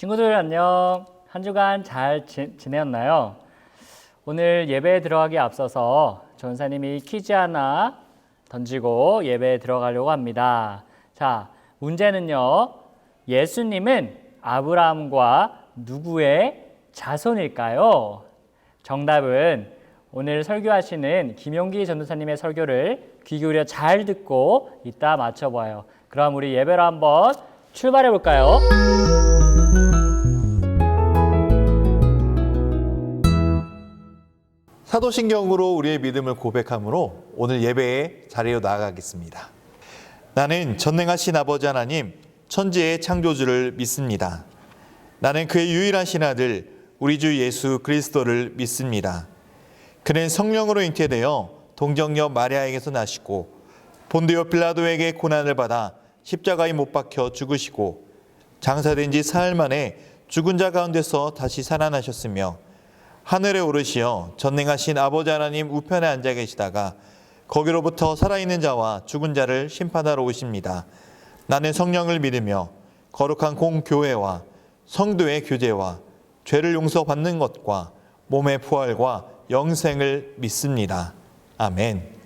친구들 안녕. 한 주간 잘 지내었나요? 오늘 예배에 들어가기 앞서서 전사님이 퀴즈 하나 던지고 예배에 들어가려고 합니다. 자, 문제는요. 예수님은 아브라함과 누구의 자손일까요? 정답은 오늘 설교하시는 김용기 전도사님의 설교를 귀 기울여 잘 듣고 이따 맞춰봐요. 그럼 우리 예배로 한번 출발해 볼까요? 사도신경으로 우리의 믿음을 고백함으로 오늘 예배의 자리로 나아가겠습니다. 나는 전능하신 아버지 하나님, 천지의 창조주를 믿습니다. 나는 그의 유일하신 아들, 우리 주 예수 그리스도를 믿습니다. 그는 성령으로 잉태되어 동정녀 마리아에게서 나시고 본디오 빌라도에게 고난을 받아 십자가에 못 박혀 죽으시고 장사된 지 사흘 만에 죽은 자 가운데서 다시 살아나셨으며 하늘에 오르시어 전능하신 아버지 하나님 우편에 앉아 계시다가 거기로부터 살아있는 자와 죽은 자를 심판하러 오십니다. 나는 성령을 믿으며 거룩한 공교회와 성도의 교제와 죄를 용서받는 것과 몸의 부활과 영생을 믿습니다. 아멘.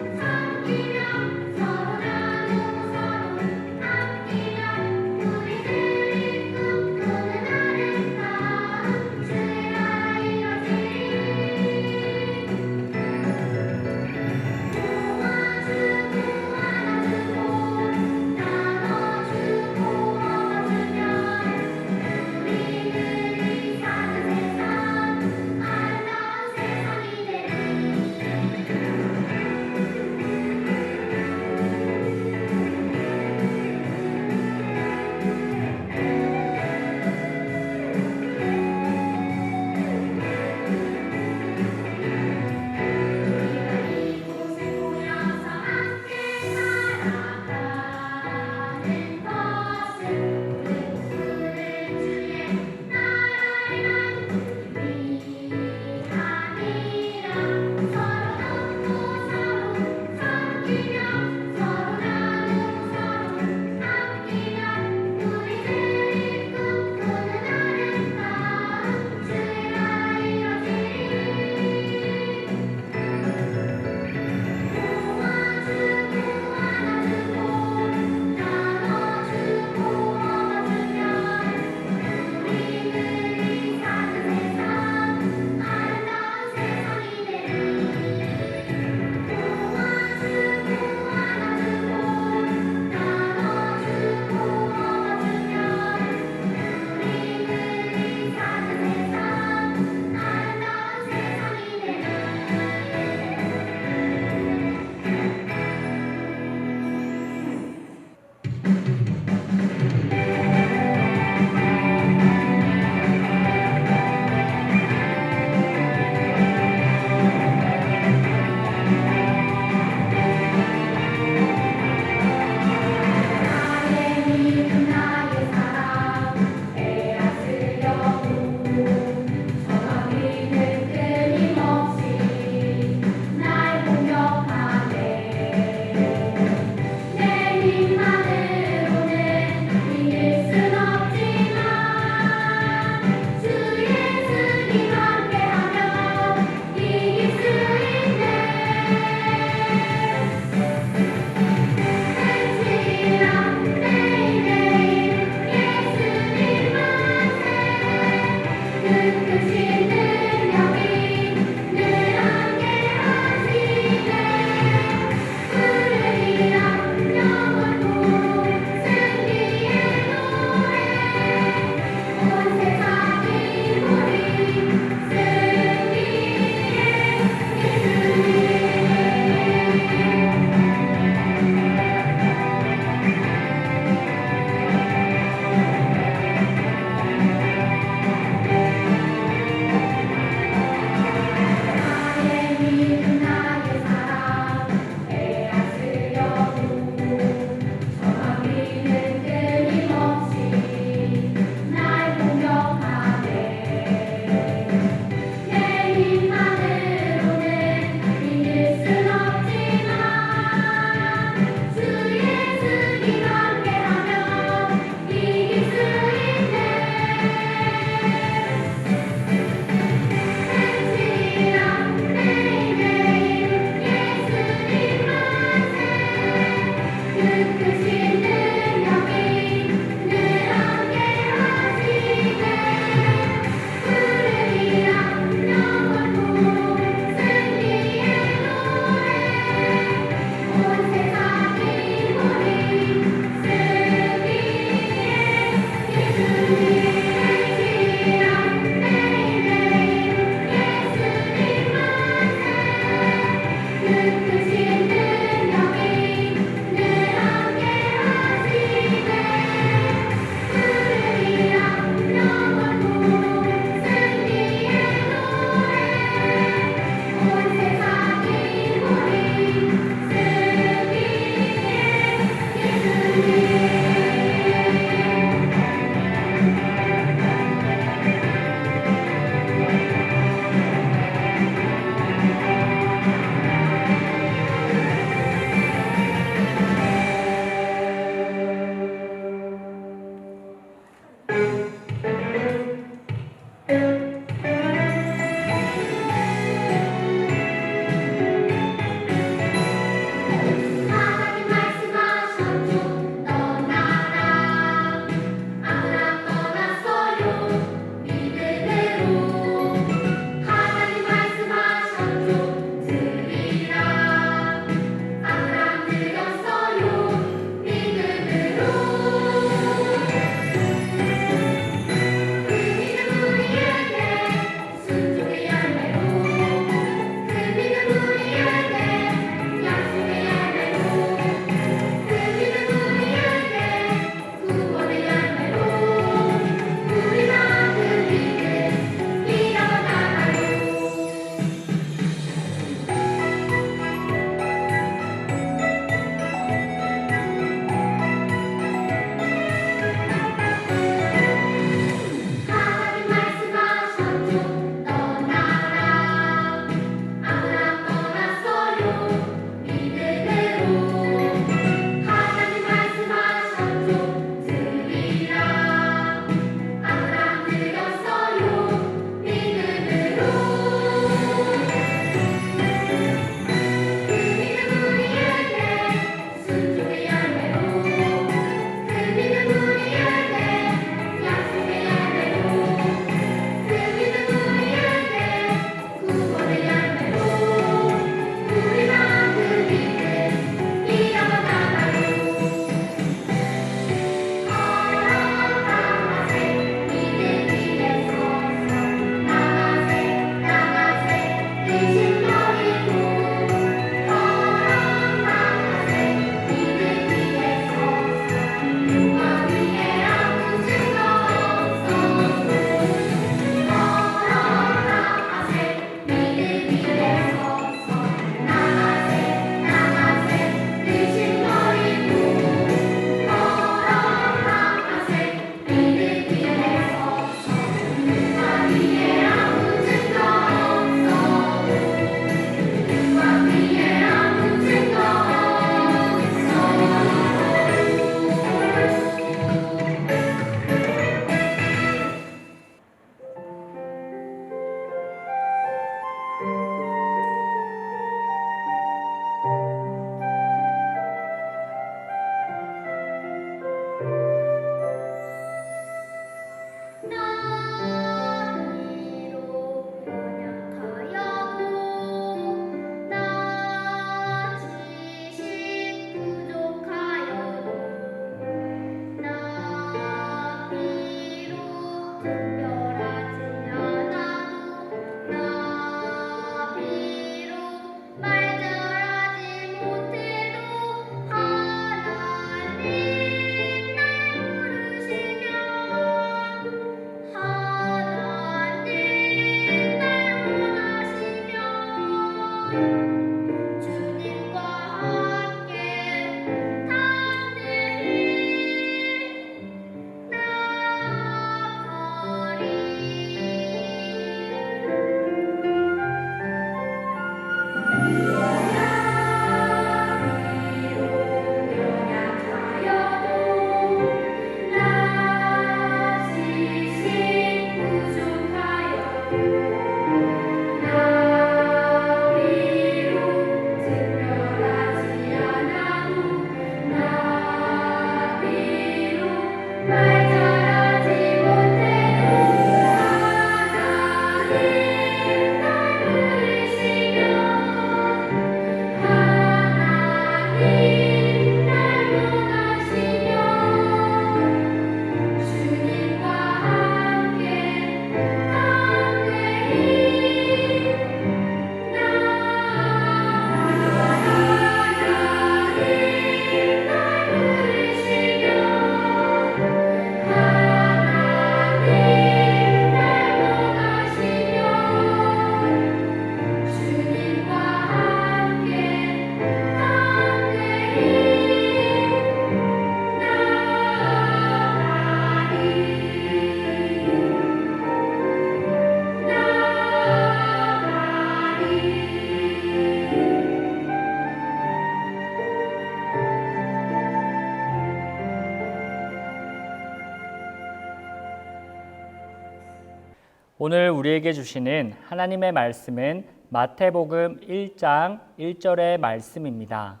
오늘 우리에게 주시는 하나님의 말씀은 마태복음 1장 1절의 말씀입니다.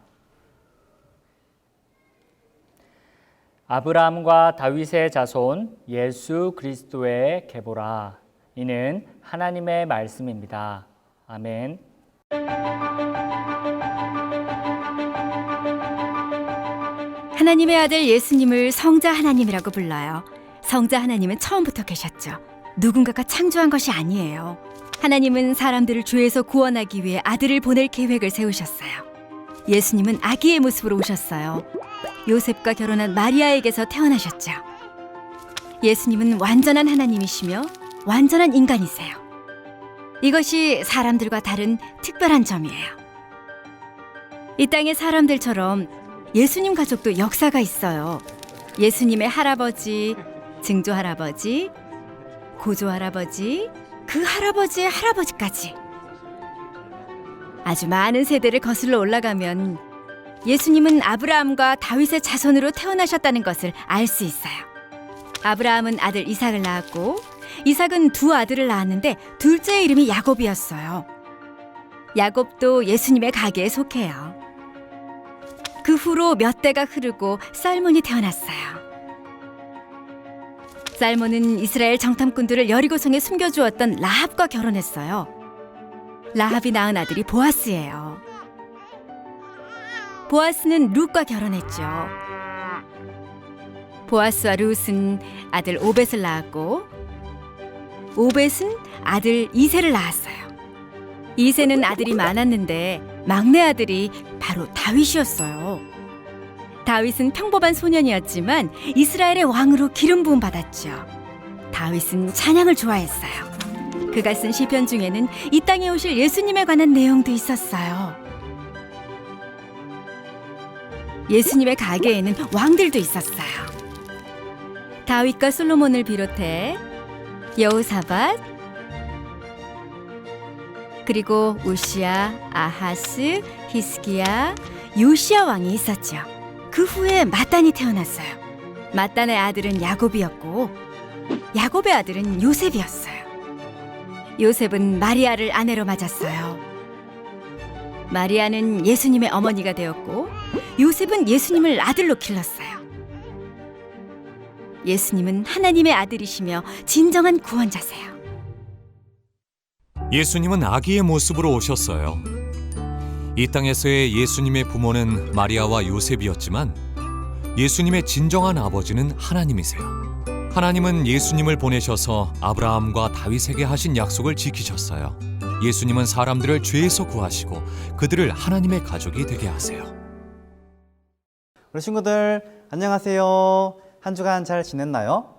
아브라함과 다윗의 자손 예수 그리스도의 계보라. 이는 하나님의 말씀입니다. 아멘. 하나님의 아들 예수님을 성자 하나님이라고 불러요. 성자 하나님은 처음부터 계셨죠. 누군가가 창조한 것이 아니에요. 하나님은 사람들을 죄에서 구원하기 위해 아들을 보낼 계획을 세우셨어요. 예수님은 아기의 모습으로 오셨어요. 요셉과 결혼한 마리아에게서 태어나셨죠. 예수님은 완전한 하나님이시며 완전한 인간이세요. 이것이 사람들과 다른 특별한 점이에요. 이 땅의 사람들처럼 예수님 가족도 역사가 있어요. 예수님의 할아버지, 증조할아버지, 고조할아버지, 그 할아버지의 할아버지까지 아주 많은 세대를 거슬러 올라가면 예수님은 아브라함과 다윗의 자손으로 태어나셨다는 것을 알 수 있어요. 아브라함은 아들 이삭을 낳았고 이삭은 두 아들을 낳았는데 둘째의 이름이 야곱이었어요. 야곱도 예수님의 가계에 속해요. 그 후로 몇 대가 흐르고 살몬이 태어났어요. 살몬은 이스라엘 정탐꾼들을 여리고성에 숨겨주었던 라합과 결혼했어요. 라합이 낳은 아들이 보아스예요. 보아스는 룻과 결혼했죠. 보아스와 룻은 아들 오벳을 낳았고 오벳은 아들 이새를 낳았어요. 이새는 아들이 많았는데 막내 아들이 바로 다윗이었어요. 다윗은 평범한 소년이었지만 이스라엘의 왕으로 기름 부음 받았죠. 다윗은 찬양을 좋아했어요. 그가 쓴 시편 중에는 이 땅에 오실 예수님에 관한 내용도 있었어요. 예수님의 가계에는 왕들도 있었어요. 다윗과 솔로몬을 비롯해 여호사밧, 그리고 우시야, 아하스, 히스기야, 요시야 왕이 있었죠. 그 후에 마단이 태어났어요. 마단의 아들은 야곱이었고 야곱의 아들은 요셉이었어요. 요셉은 마리아를 아내로 맞았어요. 마리아는 예수님의 어머니가 되었고 요셉은 예수님을 아들로 길렀어요. 예수님은 하나님의 아들이시며 진정한 구원자세요. 예수님은 아기의 모습으로 오셨어요. 이 땅에서의 예수님의 부모는 마리아와 요셉이었지만 예수님의 진정한 아버지는 하나님이세요. 하나님은 예수님을 보내셔서 아브라함과 다윗에게 하신 약속을 지키셨어요. 예수님은 사람들을 죄에서 구하시고 그들을 하나님의 가족이 되게 하세요. 우리 친구들 안녕하세요. 한 주간 잘 지냈나요?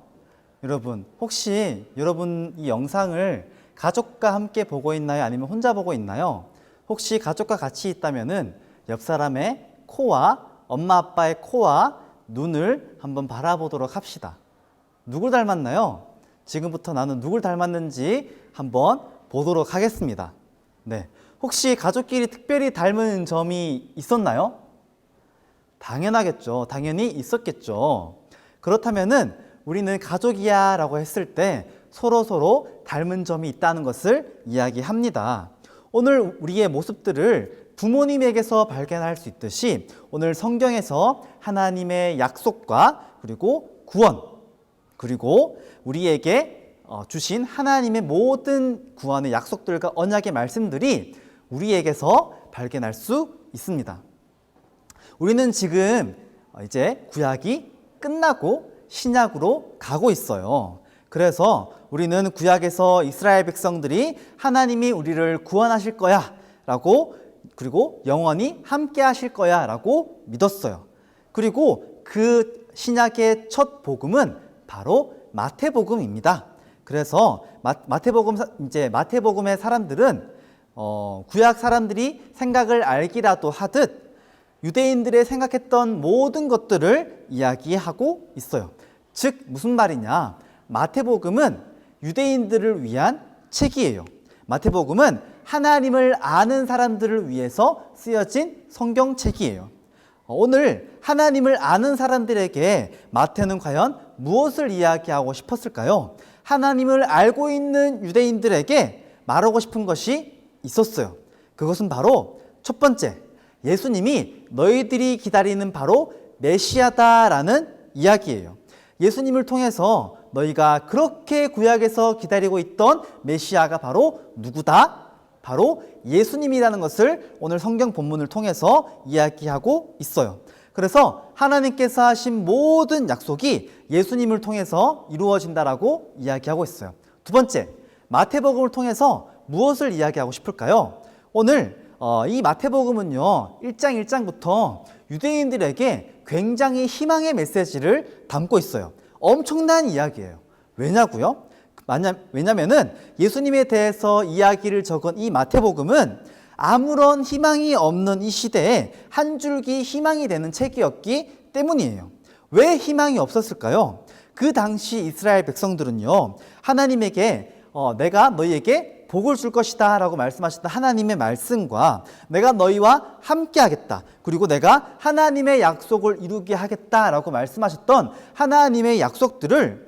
여러분 혹시 여러분 이 영상을 가족과 함께 보고 있나요? 아니면 혼자 보고 있나요? 혹시 가족과 같이 있다면은 옆 사람의 코와 엄마 아빠의 코와 눈을 한번 바라보도록 합시다. 누굴 닮았나요? 지금부터 나는 누굴 닮았는지 한번 보도록 하겠습니다. 네, 혹시 가족끼리 특별히 닮은 점이 있었나요? 당연하겠죠. 당연히 있었겠죠. 그렇다면은 우리는 가족이야 라고 했을 때 서로 닮은 점이 있다는 것을 이야기합니다. 오늘 우리의 모습들을 부모님에게서 발견할 수 있듯이 오늘 성경에서 하나님의 약속과 그리고 구원 그리고 우리에게 주신 하나님의 모든 구원의 약속들과 언약의 말씀들이 우리에게서 발견할 수 있습니다. 우리는 지금 이제 구약이 끝나고 신약으로 가고 있어요. 그래서 우리는 구약에서 이스라엘 백성들이 하나님이 우리를 구원하실 거야 라고 그리고 영원히 함께 하실 거야 라고 믿었어요. 그리고 그 신약의 첫 복음은 바로 마태복음입니다. 그래서 마태복음의 사람들은 구약 사람들이 생각을 알기라도 하듯 유대인들의 생각했던 모든 것들을 이야기하고 있어요. 즉 무슨 말이냐? 마태복음은 유대인들을 위한 책이에요. 마태복음은 하나님을 아는 사람들을 위해서 쓰여진 성경책이에요. 오늘 하나님을 아는 사람들에게 마태는 과연 무엇을 이야기하고 싶었을까요? 하나님을 알고 있는 유대인들에게 말하고 싶은 것이 있었어요. 그것은 바로 첫 번째, 예수님이 너희들이 기다리는 바로 메시아다라는 이야기예요. 예수님을 통해서 너희가 그렇게 구약에서 기다리고 있던 메시아가 바로 누구다? 바로 예수님이라는 것을 오늘 성경 본문을 통해서 이야기하고 있어요. 그래서 하나님께서 하신 모든 약속이 예수님을 통해서 이루어진다라고 이야기하고 있어요. 두 번째, 마태복음을 통해서 무엇을 이야기하고 싶을까요? 오늘 이 마태복음은요, 1장 1장부터 유대인들에게 굉장히 희망의 메시지를 담고 있어요. 엄청난 이야기예요. 왜냐고요? 왜냐면은 예수님에 대해서 이야기를 적은 이 마태복음은 아무런 희망이 없는 이 시대에 한 줄기 희망이 되는 책이었기 때문이에요. 왜 희망이 없었을까요? 그 당시 이스라엘 백성들은요, 하나님에게 내가 너희에게 복을 줄 것이다 라고 말씀하셨던 하나님의 말씀과 내가 너희와 함께 하겠다, 그리고 내가 하나님의 약속을 이루게 하겠다 라고 말씀하셨던 하나님의 약속들을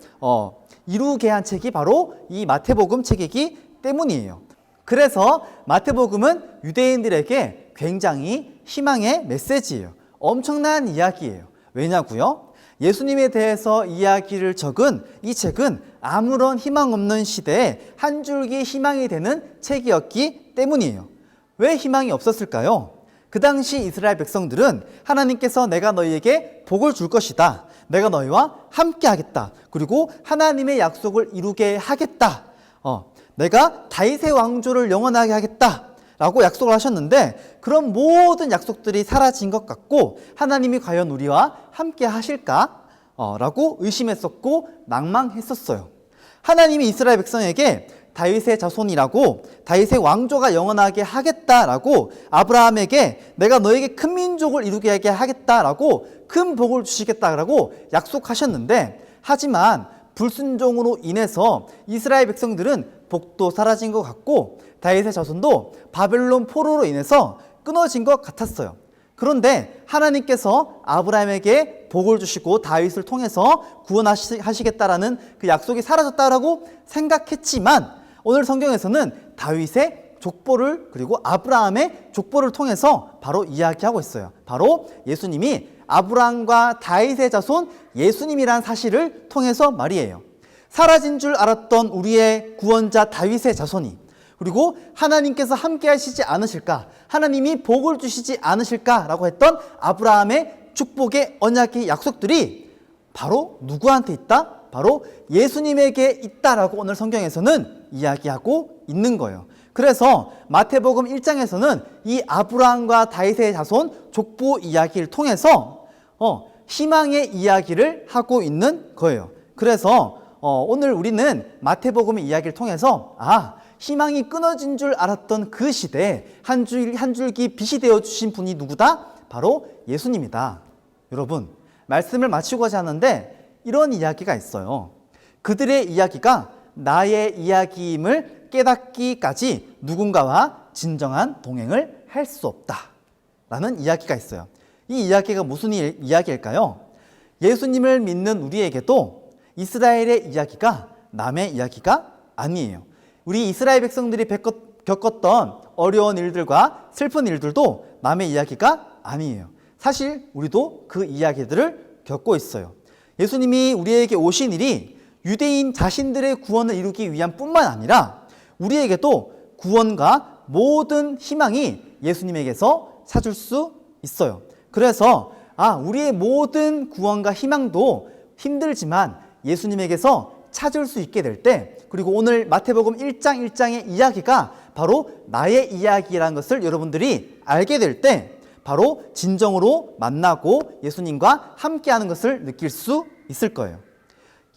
이루게 한 책이 바로 이 마태복음 책이기 때문이에요. 그래서 마태복음은 유대인들에게 굉장히 희망의 메시지예요. 엄청난 이야기예요. 왜냐고요? 예수님에 대해서 이야기를 적은 이 책은 아무런 희망 없는 시대에 한 줄기 희망이 되는 책이었기 때문이에요. 왜 희망이 없었을까요? 그 당시 이스라엘 백성들은 하나님께서 내가 너희에게 복을 줄 것이다, 내가 너희와 함께 하겠다, 그리고 하나님의 약속을 이루게 하겠다, 내가 다윗의 왕조를 영원하게 하겠다 라고 약속을 하셨는데, 그런 모든 약속들이 사라진 것 같고 하나님이 과연 우리와 함께 하실까? 라고 의심했었고 낭망했었어요. 하나님이 이스라엘 백성에게 다윗의 자손이라고, 다윗의 왕조가 영원하게 하겠다라고, 아브라함에게 내가 너에게 큰 민족을 이루게 하겠다라고, 큰 복을 주시겠다라고 약속하셨는데, 하지만 불순종으로 인해서 이스라엘 백성들은 복도 사라진 것 같고 다윗의 자손도 바벨론 포로로 인해서 끊어진 것 같았어요. 그런데 하나님께서 아브라함에게 복을 주시고 다윗을 통해서 구원하시겠다라는 그 약속이 사라졌다라고 생각했지만, 오늘 성경에서는 다윗의 족보를, 그리고 아브라함의 족보를 통해서 바로 이야기하고 있어요. 바로 예수님이 아브라함과 다윗의 자손 예수님이란 사실을 통해서 말이에요. 사라진 줄 알았던 우리의 구원자 다윗의 자손이, 그리고 하나님께서 함께 하시지 않으실까, 하나님이 복을 주시지 않으실까라고 했던 아브라함의 축복의 언약의 약속들이 바로 누구한테 있다? 바로 예수님에게 있다라고 오늘 성경에서는 이야기하고 있는 거예요. 그래서 마태복음 1장에서는 이 아브라함과 다윗의 자손 족보 이야기를 통해서 희망의 이야기를 하고 있는 거예요. 그래서 오늘 우리는 마태복음의 이야기를 통해서 희망이 끊어진 줄 알았던 그 시대에 한 줄기 빛이 되어 주신 분이 누구다? 바로 예수님이다. 여러분, 말씀을 마치고자 하는데 이런 이야기가 있어요. 그들의 이야기가 나의 이야기임을 깨닫기까지 누군가와 진정한 동행을 할 수 없다 라는 이야기가 있어요. 이 이야기가 무슨 이야기일까요? 예수님을 믿는 우리에게도 이스라엘의 이야기가 남의 이야기가 아니에요. 우리 이스라엘 백성들이 겪었던 어려운 일들과 슬픈 일들도 남의 이야기가 아니에요. 사실 우리도 그 이야기들을 겪고 있어요. 예수님이 우리에게 오신 일이 유대인 자신들의 구원을 이루기 위한 뿐만 아니라 우리에게도 구원과 모든 희망이 예수님에게서 찾을 수 있어요. 그래서 우리의 모든 구원과 희망도 힘들지만 예수님에게서 찾을 수 있게 될 때, 그리고 오늘 마태복음 1장 1장의 이야기가 바로 나의 이야기라는 것을 여러분들이 알게 될 때 바로 진정으로 만나고 예수님과 함께하는 것을 느낄 수 있을 거예요.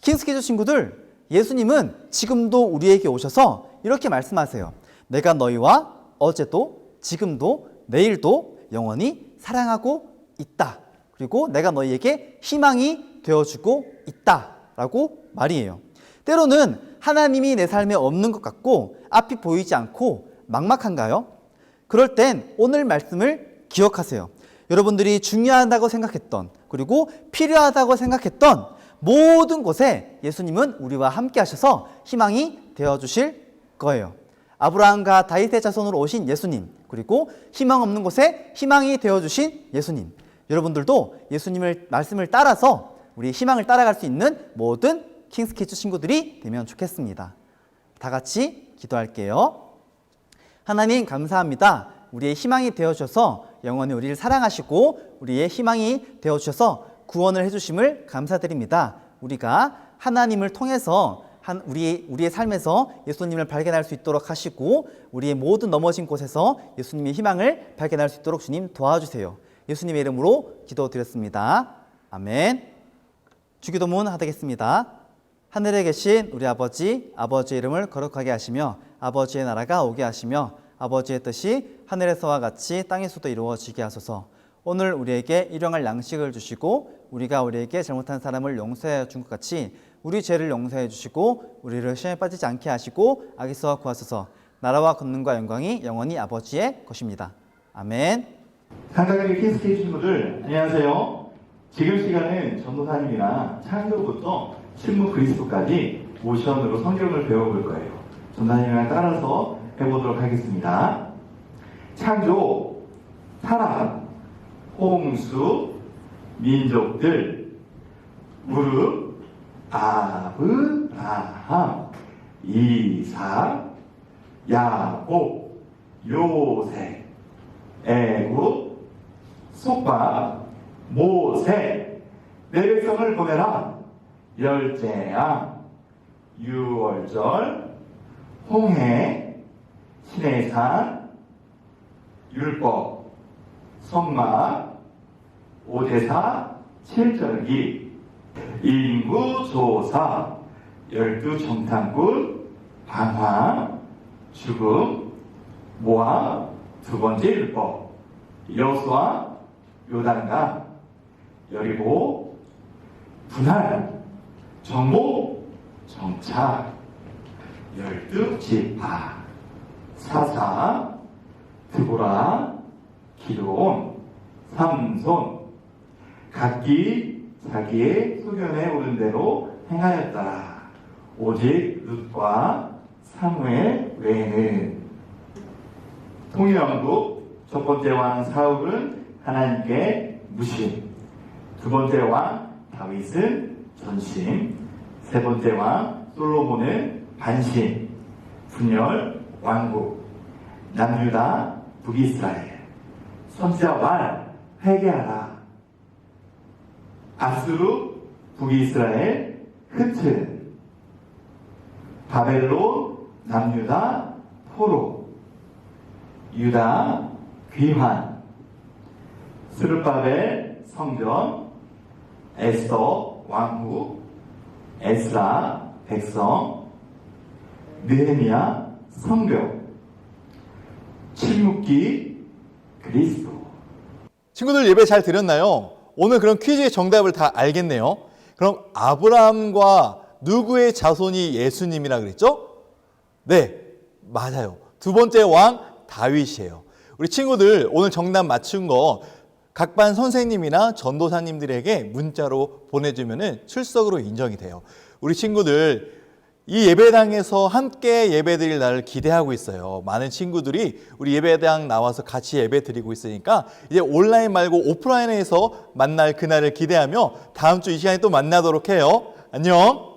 킹스키즈 친구들, 예수님은 지금도 우리에게 오셔서 이렇게 말씀하세요. 내가 너희와 어제도 지금도 내일도 영원히 사랑하고 있다. 그리고 내가 너희에게 희망이 되어주고 있다 라고 말이에요. 때로는 하나님이 내 삶에 없는 것 같고 앞이 보이지 않고 막막한가요? 그럴 땐 오늘 말씀을 기억하세요. 여러분들이 중요하다고 생각했던, 그리고 필요하다고 생각했던 모든 곳에 예수님은 우리와 함께 하셔서 희망이 되어주실 거예요. 아브라함과 다윗의 자손으로 오신 예수님, 그리고 희망 없는 곳에 희망이 되어주신 예수님. 여러분들도 예수님의 말씀을 따라서 우리 희망을 따라갈 수 있는 모든 킹스키즈 친구들이 되면 좋겠습니다. 다 같이 기도할게요. 하나님 감사합니다. 우리의 희망이 되어주셔서 영원히 우리를 사랑하시고 우리의 희망이 되어주셔서 구원을 해주심을 감사드립니다. 우리가 하나님을 통해서 우리의 삶에서 예수님을 발견할 수 있도록 하시고 우리의 모든 넘어진 곳에서 예수님의 희망을 발견할 수 있도록 주님 도와주세요. 예수님의 이름으로 기도드렸습니다. 아멘. 주기도문 하겠습니다. 하늘에 계신 우리 아버지, 아버지의 이름을 거룩하게 하시며 아버지의 나라가 오게 하시며 아버지의 뜻이 하늘에서와 같이 땅에서도 이루어지게 하소서. 오늘 우리에게 일용할 양식을 주시고 우리가 우리에게 잘못한 사람을 용서해 준 것 같이 우리 죄를 용서해 주시고 우리를 시험에 빠지지 않게 하시고 악에서 구하소서. 나라와 권능과 영광이 영원히 아버지의 것입니다. 아멘. 상당히 킹스키즈 친구들 안녕하세요. 지금 시간은 전도사님이랑 창조부터 신문 그리스도까지 모션으로 성경을 배워볼 거예요. 전도사님이랑 따라서 해보도록 하겠습니다. 창조, 타락, 홍수, 민족들, 무릎, 아브라함, 이삭, 야곱, 요셉, 애굽, 속박, 모세, 내 백성을 보내라. 열재앙, 유월절, 홍해, 시내산, 율법, 성막, 오대사, 칠절기, 인구조사, 12정탐꾼, 방황, 죽음, 모압, 두 번째 율법, 여호수아, 요단강, 여리고, 분할, 정복, 정착, 12지파, 사사, 드보라, 기드온, 삼손, 각기 자기의 소견에 오른 대로 행하였더라. 오직 룻과 사무엘 외에는. 통일왕국 첫 번째 왕 사울은 하나님께 무심, 두 번째 왕 다윗은 전심, 세 번째 왕 솔로몬은 반심, 분열 왕국, 남유다 북이스라엘, 선지자 왈 회개하라. 아수르 북이스라엘 흩은, 바벨론 남유다 포로, 유다 귀환, 스룹바벨 성전, 에스더 왕후, 에스라 백성, 느헤미야 성벽, 칠묵기 그리스도. 친구들 예배 잘 드렸나요? 오늘 그런 퀴즈의 정답을 다 알겠네요. 그럼 아브라함과 누구의 자손이 예수님이라 그랬죠? 네, 맞아요. 두 번째 왕 다윗이에요. 우리 친구들 오늘 정답 맞춘 거 각 반 선생님이나 전도사님들에게 문자로 보내주면 출석으로 인정이 돼요. 우리 친구들 이 예배당에서 함께 예배드릴 날을 기대하고 있어요. 많은 친구들이 우리 예배당 나와서 같이 예배 드리고 있으니까 이제 온라인 말고 오프라인에서 만날 그날을 기대하며 다음 주 이 시간에 또 만나도록 해요. 안녕.